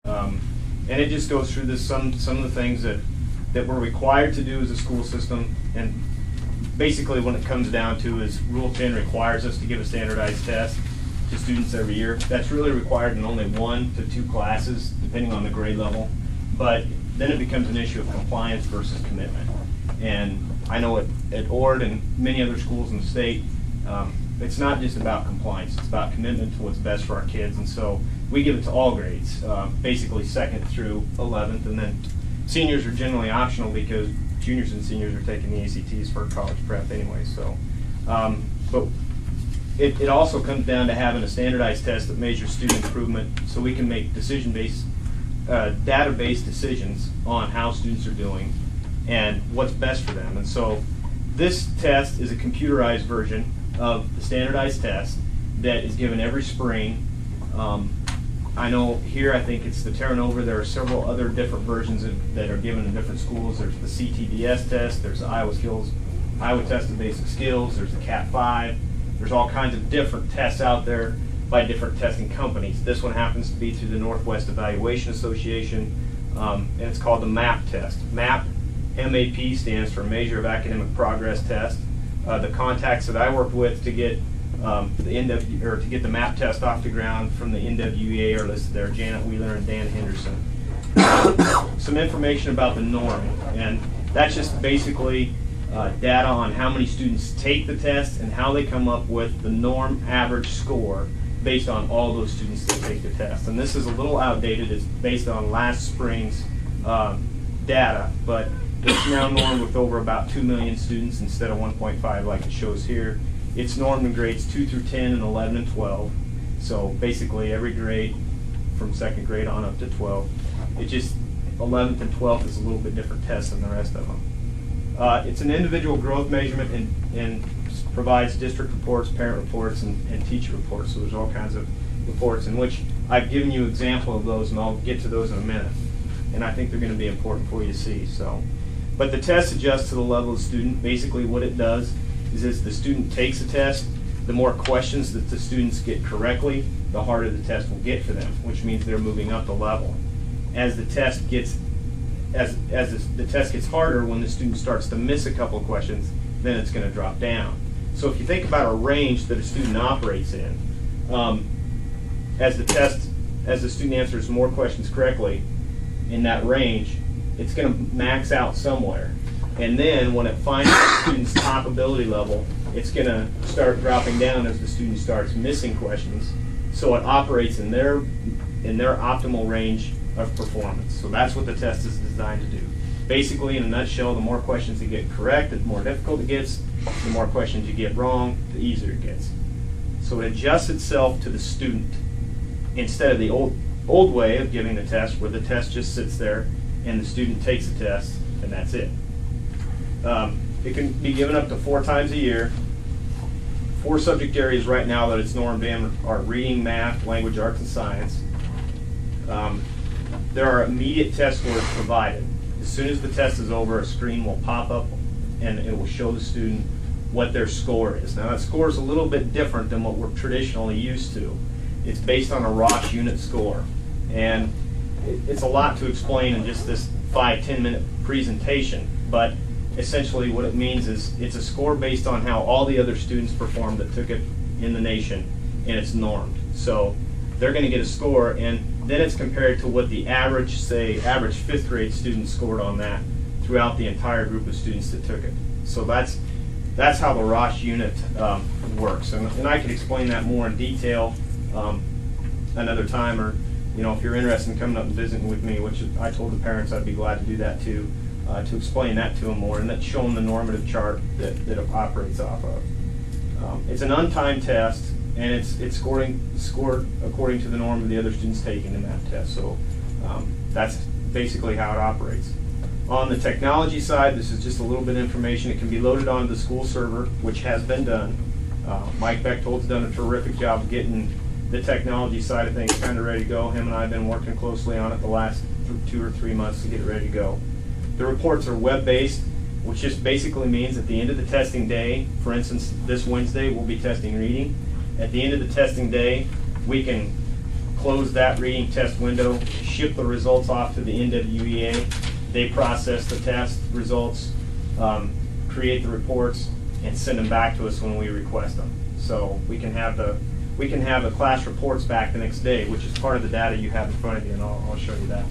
And it just goes through this, some of the things that we're required to do as a school system. And basically what it comes down to is Rule 10 requires us to give a standardized test to students every year. That's really required in only 1 to 2 classes, depending on the grade level. But then it becomes an issue of compliance versus commitment. And I know at Ord and many other schools in the state, it's not just about compliance, it's about commitment to what's best for our kids. And so we give it to all grades, basically 2nd through 11th, and then seniors are generally optional because juniors and seniors are taking the ACTs for college prep anyway. So, but it also comes down to having a standardized test that measures student improvement so we can make decision-based, data-based decisions on how students are doing and what's best for them. And so this test is a computerized version of the standardized test that is given every spring. I know here, I think it's the Terra Nova. There are several other different versions that are given in different schools. There's the CTDS test, there's the Iowa Test of Basic Skills, there's the CAT 5. There's all kinds of different tests out there by different testing companies. This one happens to be through the Northwest Evaluation Association, and it's called the MAP test. MAP, M-A-P, stands for Measure of Academic Progress Test. The contacts that I worked with to get to get the MAP test off the ground from the NWEA are listed there: Janet Wheeler and Dan Henderson. Some information about the norm, and that's just basically data on how many students take the test and how they come up with the norm average score based on all those students that take the test. And this is a little outdated. It's based on last spring's data, but it's now normed with over about 2 million students instead of 1.5 like it shows here. It's normed in grades 2 through 10 and 11 and 12. So basically every grade from 2nd grade on up to 12. It just, 11th and 12th is a little bit different test than the rest of them. It's an individual growth measurement and provides district reports, parent reports, and teacher reports. So there's all kinds of reports in which I've given you an example of those, and I'll get to those in a minute. And I think they're going to be important for you to see. But the test adjusts to the level of the student. Basically what it does is as the student takes the test, the more questions that the students get correctly, the harder the test will get for them, which means they're moving up the level. As the test gets harder, when the student starts to miss a couple of questions, then it's going to drop down. So if you think about a range that a student operates in, as the student answers more questions correctly in that range, it's going to max out somewhere. And then when it finds the student's top ability level, it's going to start dropping down as the student starts missing questions. So it operates in their optimal range of performance. So that's what the test is designed to do. Basically, in a nutshell, the more questions you get correct, the more difficult it gets. The more questions you get wrong, the easier it gets. So it adjusts itself to the student instead of the old way of giving the test, where the test just sits there and the student takes the test and that's it. It can be given up to 4 times a year. 4 subject areas right now that it's normed in are reading, math, language, arts, and science. There are immediate test scores provided. As soon as the test is over, a screen will pop up and it will show the student what their score is. Now that score is a little bit different than what we're traditionally used to. It's based on a Roche unit score. And it's a lot to explain in just this 5-10 minute presentation, but essentially what it means is it's a score based on how all the other students performed that took it in the nation, and it's normed. So they're going to get a score, and then it's compared to what the average 5th grade students scored on that throughout the entire group of students that took it. So that's how the Roche unit works, and I could explain that more in detail another time, or if you're interested in coming up and visiting with me, which I told the parents I'd be glad to do that too, to explain that to them more, and that's show them the normative chart that it operates off of. It's an untimed test, and it's scored according to the norm of the other students taking the math test. So that's basically how it operates. On the technology side, this is just a little bit of information. It can be loaded onto the school server, which has been done. Mike Bechtold's done a terrific job of getting the technology side of things kind of ready to go. Him and I have been working closely on it the last 2 or 3 months to get it ready to go. The reports are web-based, which just basically means at the end of the testing day, for instance, this Wednesday we'll be testing reading. At the end of the testing day, we can close that reading test window, ship the results off to the NWEA. They process the test results, create the reports, and send them back to us when we request them. So we can have the class reports back the next day, which is part of the data you have in front of you, and I'll show you that.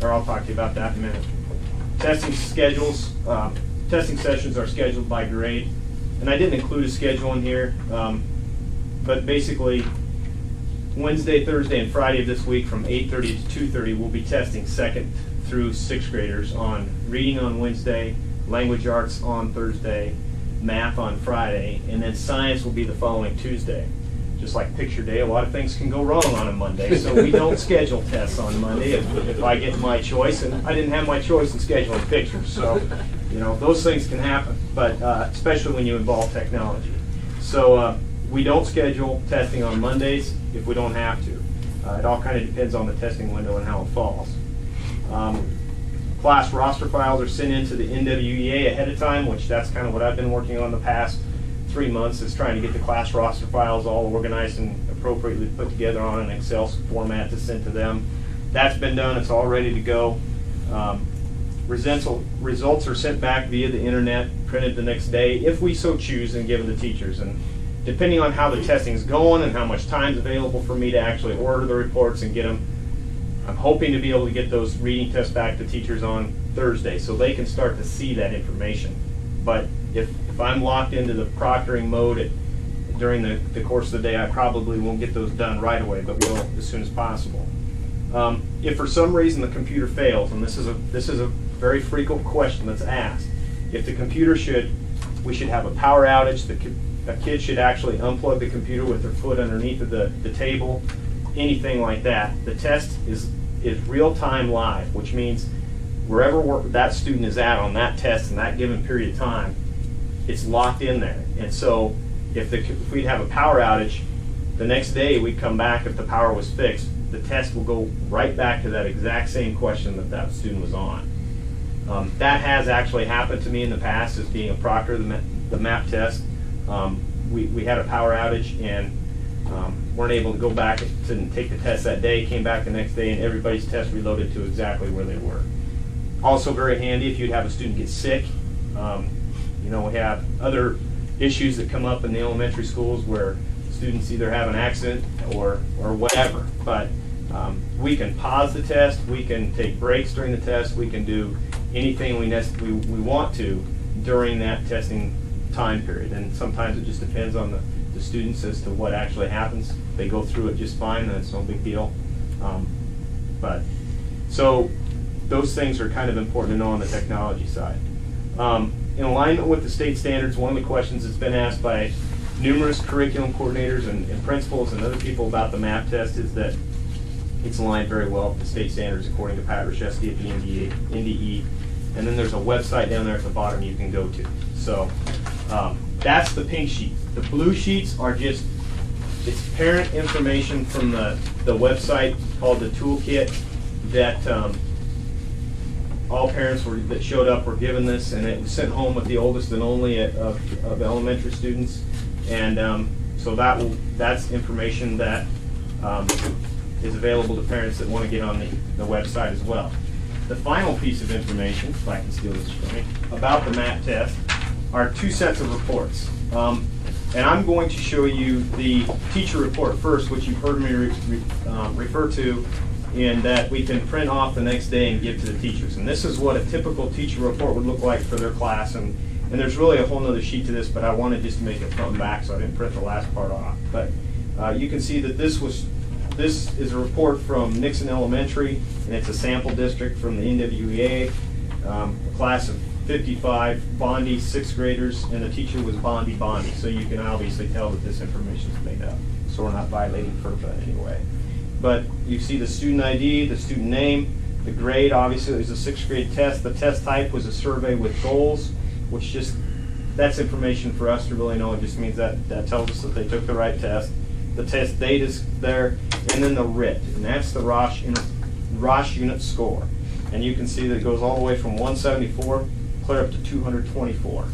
Or I'll talk to you about that in a minute. Testing schedules. Testing sessions are scheduled by grade, and I didn't include a schedule in here, but basically Wednesday, Thursday, and Friday of this week from 8:30 to 2:30 we'll be testing 2nd through 6th graders on reading on Wednesday, language arts on Thursday, math on Friday, and then science will be the following Tuesday. Just like picture day, a lot of things can go wrong on a Monday, so we don't schedule tests on Monday if I get my choice, and I didn't have my choice in scheduling pictures, so those things can happen, but especially when you involve technology. So we don't schedule testing on Mondays if we don't have to. It all kind of depends on the testing window and how it falls. Class roster files are sent into the NWEA ahead of time, which that's kind of what I've been working on the past 3 months, is trying to get the class roster files all organized and appropriately put together on an Excel format to send to them. That's been done. It's all ready to go. Results are sent back via the internet, printed the next day, if we so choose, and given to teachers. And depending on how the testing's going and how much time's available for me to actually order the reports and get them, I'm hoping to be able to get those reading tests back to teachers on Thursday so they can start to see that information. But if I'm locked into the proctoring mode during the course of the day, I probably won't get those done right away, but will as soon as possible. If for some reason the computer fails, and this is a very frequent question that's asked, if the computer we should have a power outage, a kid should actually unplug the computer with their foot underneath of the table, anything like that. The test is real-time live, which means wherever that student is at on that test in that given period of time, it's locked in there. And so if we'd have a power outage, the next day we'd come back, if the power was fixed, the test will go right back to that exact same question that student was on. That has actually happened to me in the past as being a proctor of the MAP test. We had a power outage and weren't able to go back and take the test that day, came back the next day, and everybody's test reloaded to exactly where they were. Also very handy if you'd have a student get sick. We have other issues that come up in the elementary schools where students either have an accident or whatever, but we can pause the test, we can take breaks during the test, we can do anything we want to during that testing time period. And sometimes it just depends on the students as to what actually happens. If they go through it just fine, then it's no big deal. So those things are kind of important to know on the technology side. In alignment with the state standards, one of the questions that's been asked by numerous curriculum coordinators and principals and other people about the MAP test is that it's aligned very well with the state standards according to Pat Rashevsky at the NDE. And then there's a website down there at the bottom you can go to. So that's the pink sheet. The blue sheets are it's parent information from the website called the Toolkit that all parents that showed up were given this, and it was sent home with the oldest and only of elementary students. And so that's information that is available to parents that want to get on the website as well. The final piece of information, if I can steal this from me, about the MAP test are 2 sets of reports. And I'm going to show you the teacher report first, which you've heard me refer to, in that we can print off the next day and give to the teachers. And this is what a typical teacher report would look like for their class. And there's really a whole other sheet to this, but I wanted just to make it front and back, so I didn't print the last part off. But you can see that this is a report from Nixon Elementary, and it's a sample district from the NWEA, a class of 55 Bondi 6th graders, and the teacher was Bondi. So you can obviously tell that this information is made up. So we're not violating FERPA in any way. But you see the student ID, the student name, the grade. Obviously it was a 6th grade test. The test type was a survey with goals, which that's information for us to really know. It just means that tells us that they took the right test. The test date is there, and then the RIT, and that's the Rosh unit score. And you can see that it goes all the way from 174 clear up to 224.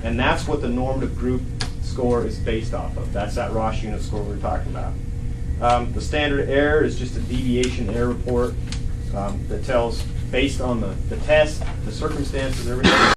And that's what the normative group score is based off of. That's that Rosh unit score we're talking about. The standard error is just a deviation error report that tells, based on the test, the circumstances, everything.